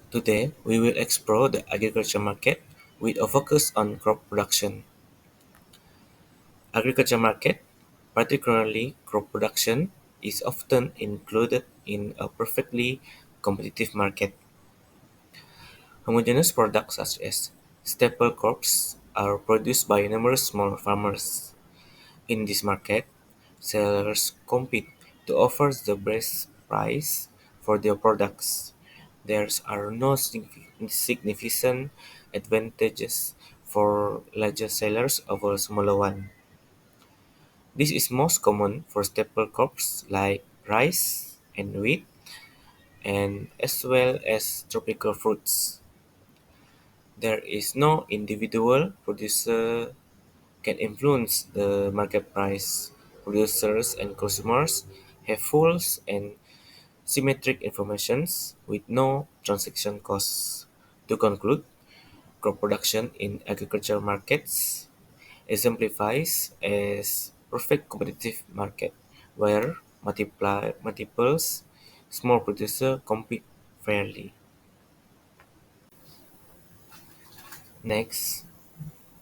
Today, we will explore the agriculture market with a focus on crop production. Agriculture market, particularly crop production, is often included in a perfectly competitive market. Homogeneous products such as staple crops are produced by numerous small farmers. In this market, sellers compete to offer the best price for their products. There are no significant advantages for larger sellers over smaller ones. This is most common for staple crops like rice and wheat, and as well as tropical fruits. There is no individual producer can influence the market price. Producers and consumers have full and symmetric informations with no transaction costs. To conclude, crop production in agricultural markets exemplifies as perfect competitive market where multiples small producers compete fairly. Next,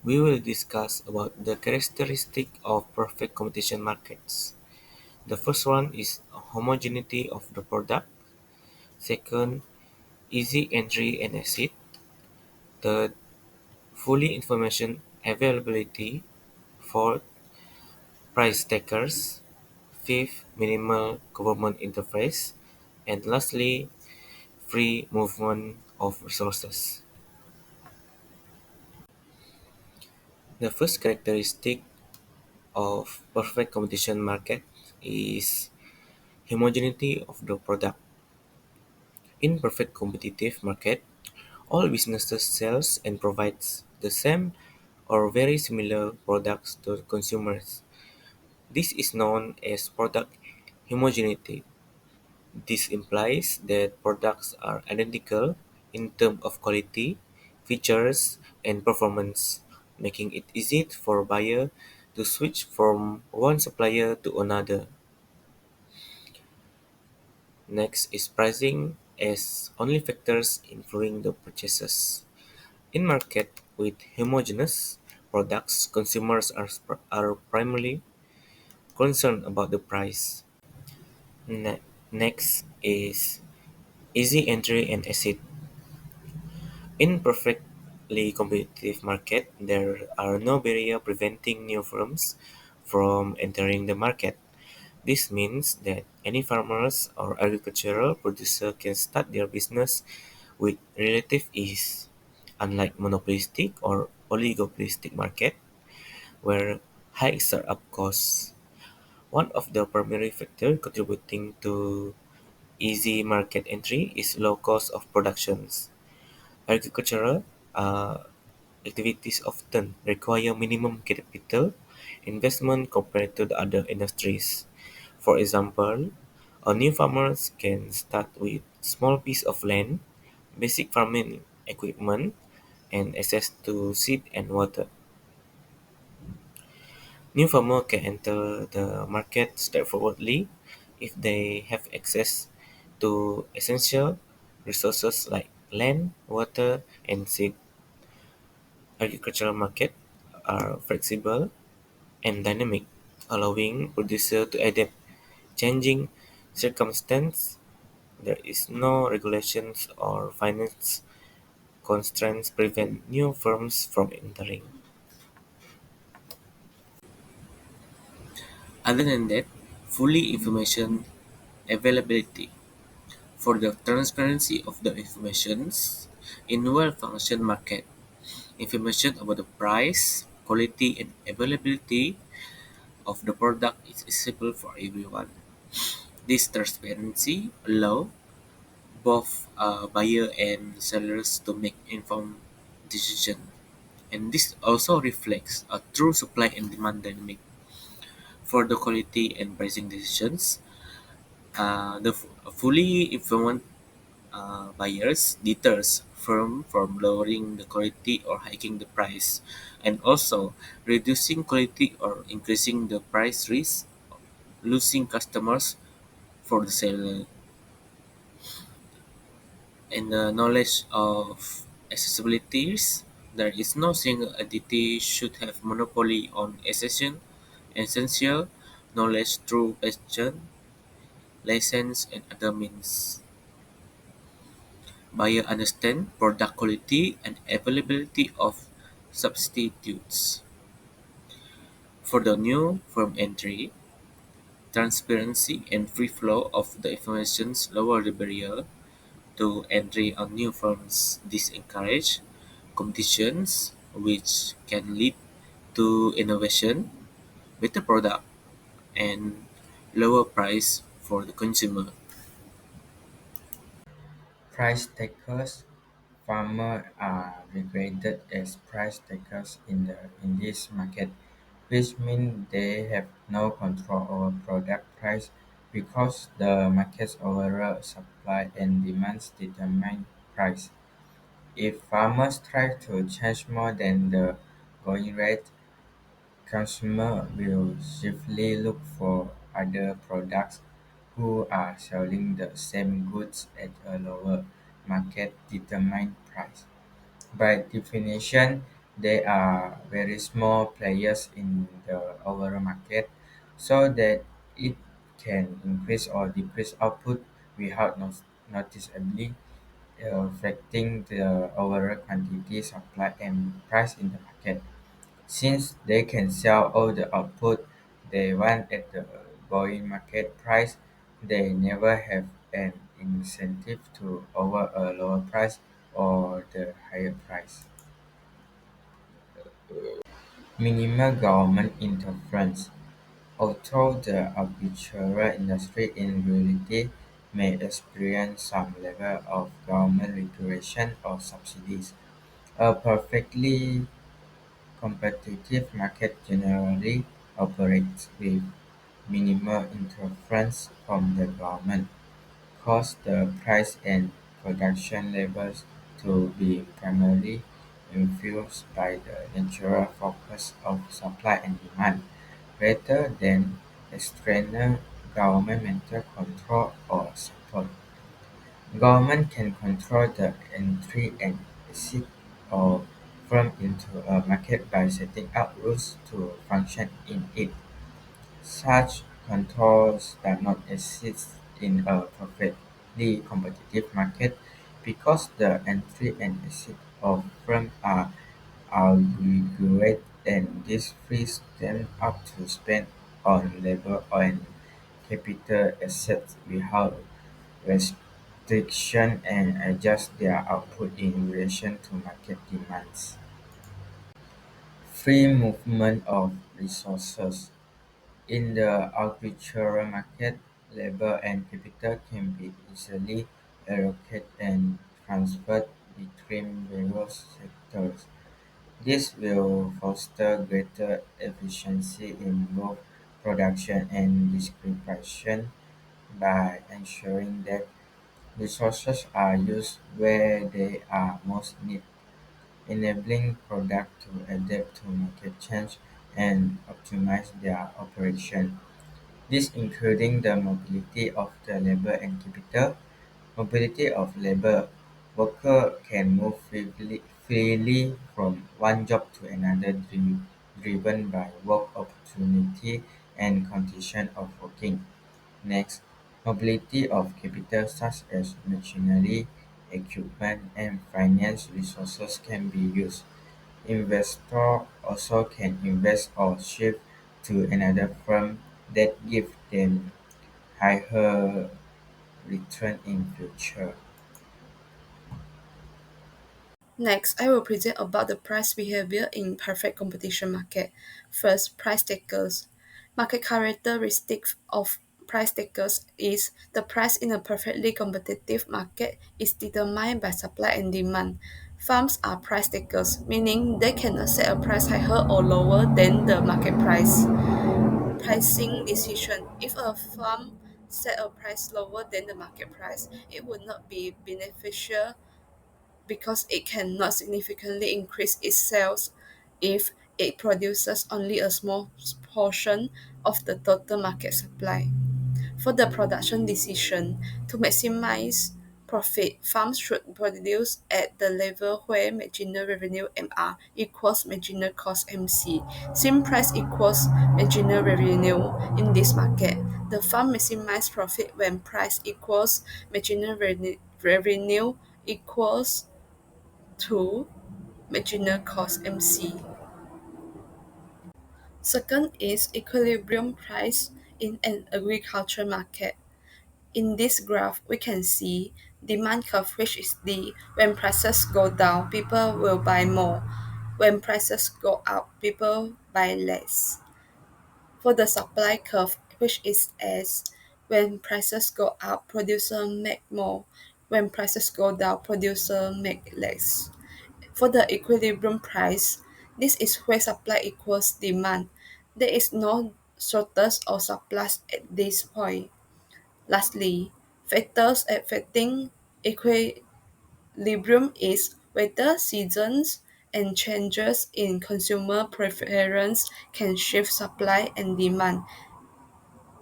we will discuss about the characteristic of perfect competition markets. The first one is homogeneity of the product. Second, easy entry and exit. Third, fully information availability. Fourth, price takers. Fifth, minimal government interface. And lastly, free movement of resources. The first characteristic of perfect competition market is homogeneity of the product. In perfect competitive market, all businesses sells and provides the same or very similar products to consumers. This is known as product homogeneity. This implies that products are identical in terms of quality, features, and performance, making it easy for a buyer to switch from one supplier to another. Next is pricing as only factors influencing the purchases. In market with homogeneous products, consumers are primarily concerned about the price. Next is easy entry and exit. In perfectly competitive market, there are no barrier preventing new firms from entering the market. This means that any farmers or agricultural producer can start their business with relative ease, unlike monopolistic or oligopolistic market where high startup costs. One of the primary factors contributing to easy market entry is low cost of productions. Agricultural uh, activities often require minimum capital investment compared to the other industries. For example, a new farmer can start with small piece of land, basic farming equipment, and access to seed and water. New farmer can enter the market straightforwardly if they have access to essential resources like land, water, and seed. Agricultural markets are flexible and dynamic, allowing producers to adapt changing circumstances. There is no regulations or finance constraints prevent new firms from entering. Other than that, fully information availability for the transparency of the informations in well-functioned market. Information about the price, quality, and availability of the product is accessible for everyone. This transparency allows both buyer and sellers to make informed decisions. And this also reflects a true supply and demand dynamic for the quality and pricing decisions. Fully informed buyers deters firm from lowering the quality or hiking the price, and also reducing quality or increasing the price risk, losing customers for the seller. In the knowledge of accessibilities, there is no single entity should have monopoly on essential knowledge through patent, license, and other means. Buyer understand product quality and availability of substitutes. For the new firm entry, transparency and free flow of the information lower the barrier to entry on new firms. This encourage competitions which can lead to innovation, better product, and lower price for the consumer. Price takers. Farmers are regarded as price takers in this market, which means they have no control over product price because the market's overall supply and demands determine price. If farmers try to charge more than the going rate, consumers will swiftly look for other products who are selling the same goods at a lower market-determined price. By definition, they are very small players in the overall market, so that it can increase or decrease output without noticeably affecting the overall quantity, supply, and price in the market. Since they can sell all the output they want at the going market price, they never have an incentive to offer a lower price or the higher price. Minimal government interference. Although the agricultural industry in reality may experience some level of government regulation or subsidies, a perfectly competitive market generally operates with minimal interference from the government, cause the price and production levels to be primarily influenced by the natural focus of supply and demand, rather than external governmental control or support. Government can control the entry and exit of firms into a market by setting up rules to function in it. Such controls do not exist in a perfectly competitive market because the entry and exit of firms are regulated, and this frees them up to spend on labor and capital assets without restriction and adjust their output in relation to market demands. Free movement of resources. In the agricultural market, labor and capital can be easily allocated and transferred between various sectors. This will foster greater efficiency in both production and distribution by ensuring that resources are used where they are most needed, enabling products to adapt to market change and optimize their operation. This including the mobility of the labor and capital. Mobility of labor. Workers can move freely from one job to another driven by work opportunity and condition of working. Next, mobility of capital such as machinery, equipment, and finance resources can be used. Investors also can invest or shift to another firm that gives them higher return in future. Next, I will present about the price behavior in perfect competition market. First, price takers. Market characteristic of price takers is the price in a perfectly competitive market is determined by supply and demand. Firms are price takers, meaning they cannot set a price higher or lower than the market price. Pricing decision. If a firm set a price lower than the market price, it would not be beneficial because it cannot significantly increase its sales if it produces only a small portion of the total market supply. For the production decision, to maximize profit, farms should produce at the level where marginal revenue MR equals marginal cost MC. Since price equals marginal revenue in this market, the farm maximizes profit when price equals marginal revenue equals to marginal cost MC. Second is equilibrium price in an agriculture market. In this graph, we can see demand curve which is D. When prices go down, people will buy more. When prices go up, people buy less. For the supply curve, which is S, when prices go up, producer make more. When prices go down, producer make less. For the equilibrium price, this is where supply equals demand. There is no shortage or surplus at this point. Lastly, factors affecting equilibrium is weather, seasons, and changes in consumer preference can shift supply and demand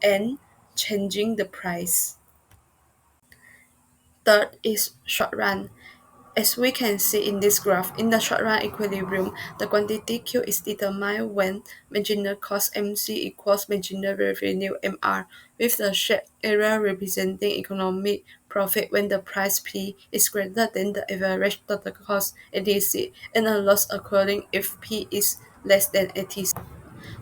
and changing the price. Third is short run. As we can see in this graph, in the short run equilibrium, the quantity Q is determined when marginal cost MC equals marginal revenue MR, with the shaded area representing economic profit when the price P is greater than the average total cost ATC, and a loss occurring if P is less than ATC.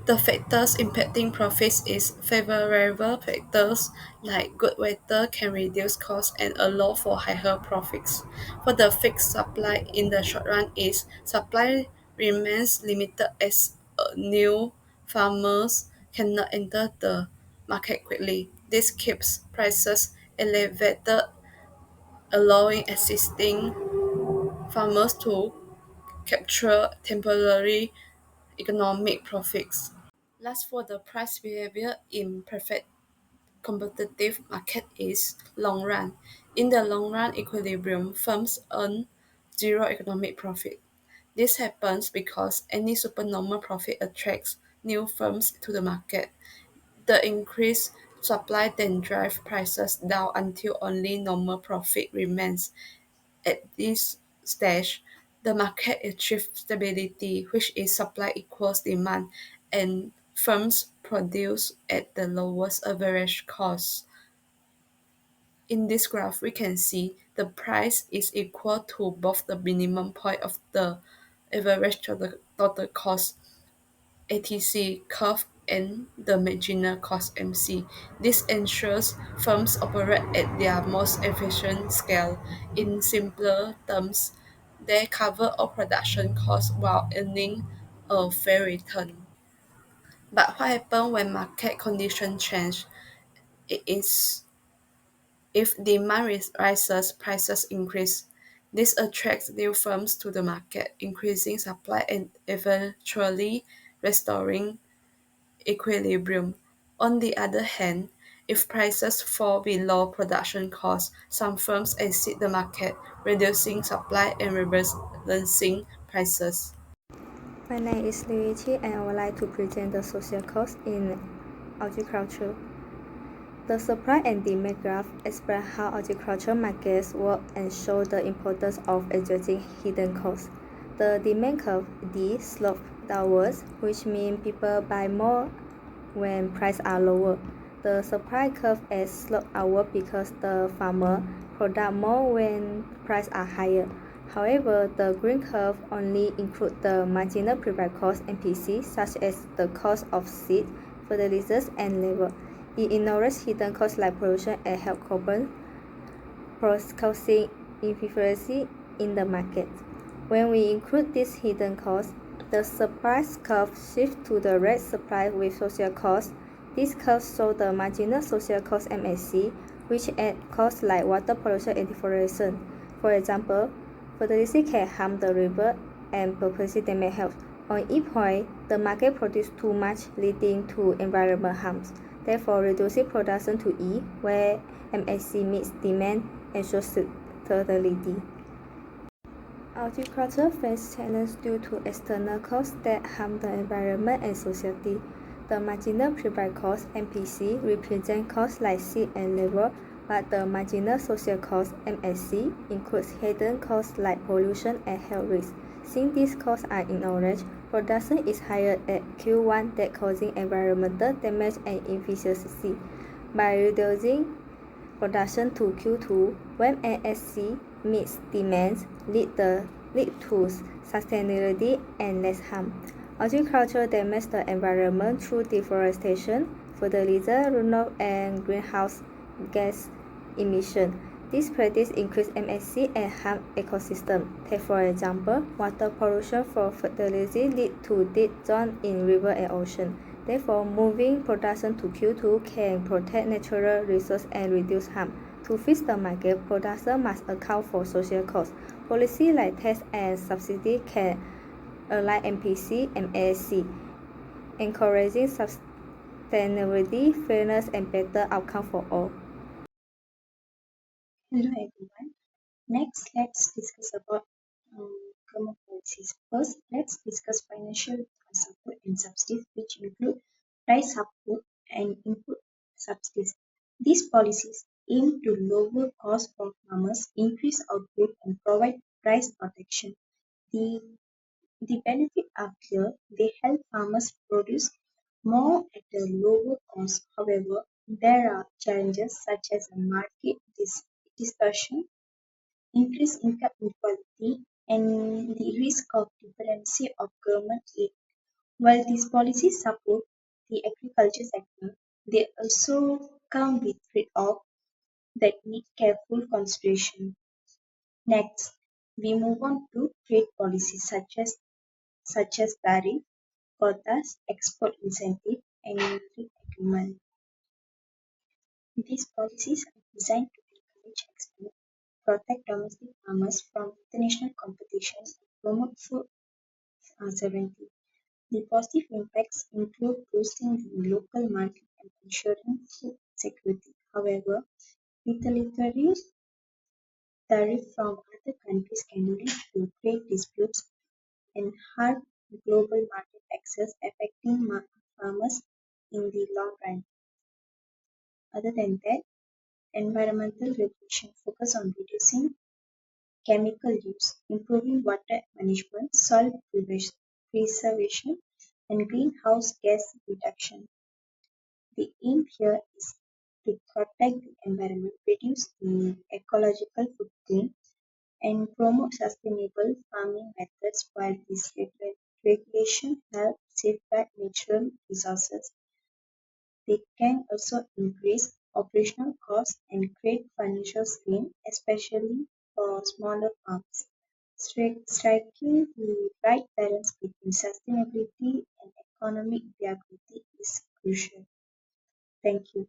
The factors impacting profits is favorable factors like good weather can reduce costs and allow for higher profits. For the fixed supply in the short run is supply remains limited as new farmers cannot enter the market quickly. This keeps prices elevated, allowing existing farmers to capture temporary economic profits. Last for the price behavior in perfect competitive market is long run. In the long run equilibrium, firms earn zero economic profit. This happens because any supernormal profit attracts new firms to the market. The increased supply then drives prices down until only normal profit remains. At this stage, the market achieves stability, which is supply equals demand, and firms produce at the lowest average cost. In this graph, we can see the price is equal to both the minimum point of the average total cost ATC curve and the marginal cost MC. This ensures firms operate at their most efficient scale. In simpler terms, they cover all production costs while earning a fair return. But what happens when market conditions change? It is if demand rises, prices increase. This attracts new firms to the market, increasing supply and eventually restoring equilibrium. On the other hand, if prices fall below production costs, some firms exit the market, reducing supply and rebalancing prices. My name is Luigi and I would like to present the social cost in agriculture. The supply and demand graph explains how agriculture markets work and show the importance of addressing hidden costs. The demand curve D slopes downwards, which means people buy more when prices are lower. The supply curve S slopes upward because the farmer produce more when prices are higher. However, the green curve only includes the marginal prepared cost MPC, such as the cost of seed, fertilizers, and labor. It ignores hidden costs like pollution and health carbon, causing inefficiency in the market. When we include these hidden costs, the supply curve shifts to the red supply with social costs. These curves show the marginal social cost MSC, which add costs like water pollution and deforestation. For example, fertility can harm the river and purposely damage health. On each point, the market produces too much, leading to environmental harms. Therefore, reducing production to E, where MSC meets demand and sustainability. Agriculture faces challenges due to external costs that harm the environment and society. The marginal prepared cost (MPC) represents costs like seed and labor, but the marginal social cost (MSC) includes hidden costs like pollution and health risks. Since these costs are ignored, production is higher at Q1 that causing environmental damage and inefficiency. By reducing production to Q2, when MSC meets demands, lead to sustainability and less harm. Agriculture damages the environment through deforestation, fertilizer runoff, and greenhouse gas emission. This practice increase MSC and harm ecosystem. Take for example, water pollution from fertilizer lead to dead zones in river and ocean. Therefore, moving production to Q2 can protect natural resources and reduce harm. To fix the market, production must account for social costs. Policies like tax and subsidy can align MPC and MSC, encouraging sustainability, fairness, and better outcome for all. Hello everyone. Next, let's discuss about government policies. First, let's discuss financial support and subsidies, which include price support and input subsidies. These policies aim to lower costs for farmers, increase output, and provide price protection. The the benefits are clear: they help farmers produce more at a lower cost. However, there are challenges such as a market distortion, increased income inequality, and the risk of dependency of government aid. While these policies support the agriculture sector, they also come with trade-offs that need careful consideration. Next, we move on to trade policies such as tariff, quotas, export incentive, and trade agreement. These policies are designed to encourage export, protect domestic farmers from international competition, and promote food sovereignty. The positive impacts include boosting the local market and ensuring food security. However, retaliatory tariffs from other countries can lead to trade disputes and hurt global market access, affecting farmers in the long run. Other than that, environmental regulation focus on reducing chemical use, improving water management, soil preservation, and greenhouse gas reduction. The aim here is to protect the environment, reduce the ecological footprint, and promote sustainable farming methods while this regulation help safeguard natural resources. They can also increase operational costs and create financial strain, especially for smaller farms. Striking the right balance between sustainability and economic viability is crucial. Thank you.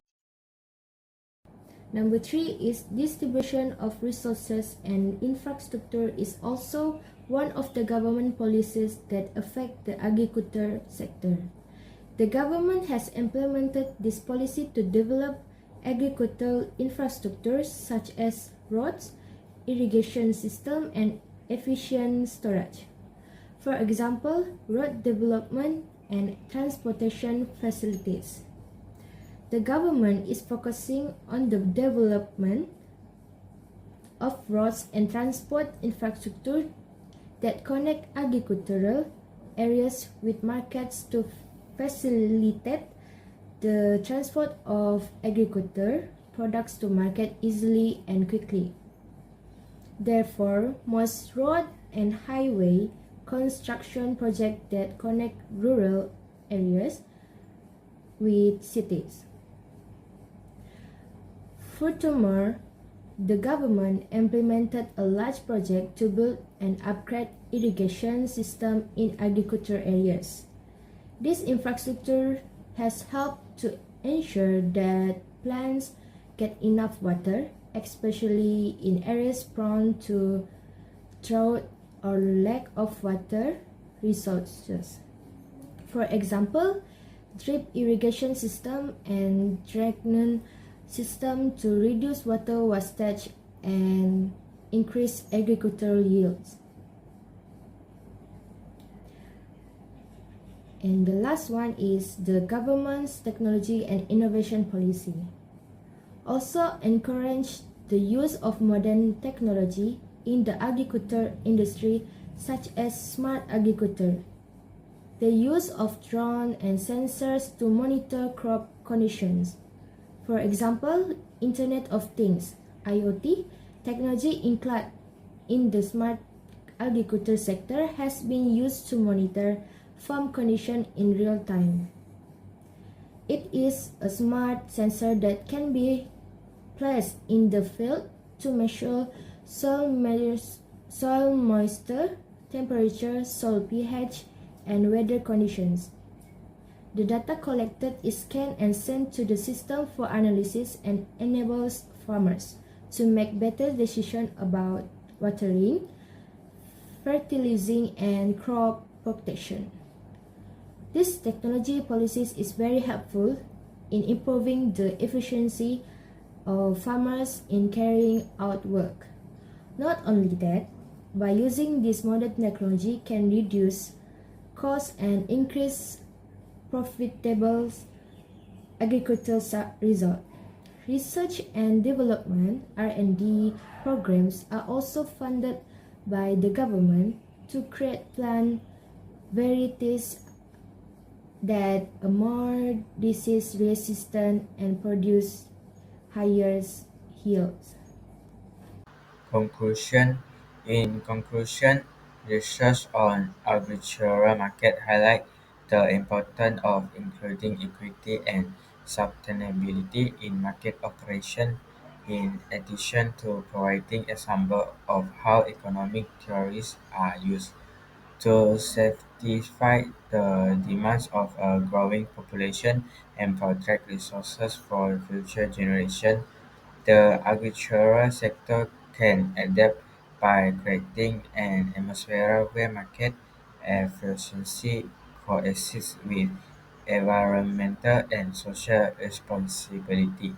Number three is distribution of resources and infrastructure is also one of the government policies that affect the agriculture sector. The government has implemented this policy to develop agricultural infrastructures such as roads, irrigation system, and efficient storage. For example, road development and transportation facilities. The government is focusing on the development of roads and transport infrastructure that connect agricultural areas with markets to facilitate the transport of agricultural products to market easily and quickly. Therefore, most road and highway construction projects that connect rural areas with cities. Furthermore, the government implemented a large project to build and upgrade irrigation system in agricultural areas. This infrastructure has helped to ensure that plants get enough water, especially in areas prone to drought or lack of water resources. For example, drip irrigation system and drainage system to reduce water wastage and increase agricultural yields. And the last one is the government's technology and innovation policy. also encourage the use of modern technology in the agriculture industry, such as smart agriculture. The use of drones and sensors to monitor crop conditions. For example, Internet of Things (IoT) technology included in the smart agriculture sector has been used to monitor farm condition in real time. It is a smart sensor that can be placed in the field to measure soil moisture, temperature, soil pH, and weather conditions. The data collected is scanned and sent to the system for analysis and enables farmers to make better decisions about watering, fertilizing, and crop protection. This technology policies is very helpful in improving the efficiency of farmers in carrying out work. Not only that, by using this modern technology can reduce costs and increase profitable agricultural result. Research and development (R&D) programs are also funded by the government to create plant varieties that are more disease resistant and produce higher yields. Conclusion. In conclusion, research on agricultural market highlight the importance of including equity and sustainability in market operation, in addition to providing examples of how economic theories are used to satisfy the demands of a growing population and protect resources for future generations. The agricultural sector can adapt by creating an atmosphere where market efficiency coexists with environmental and social responsibility.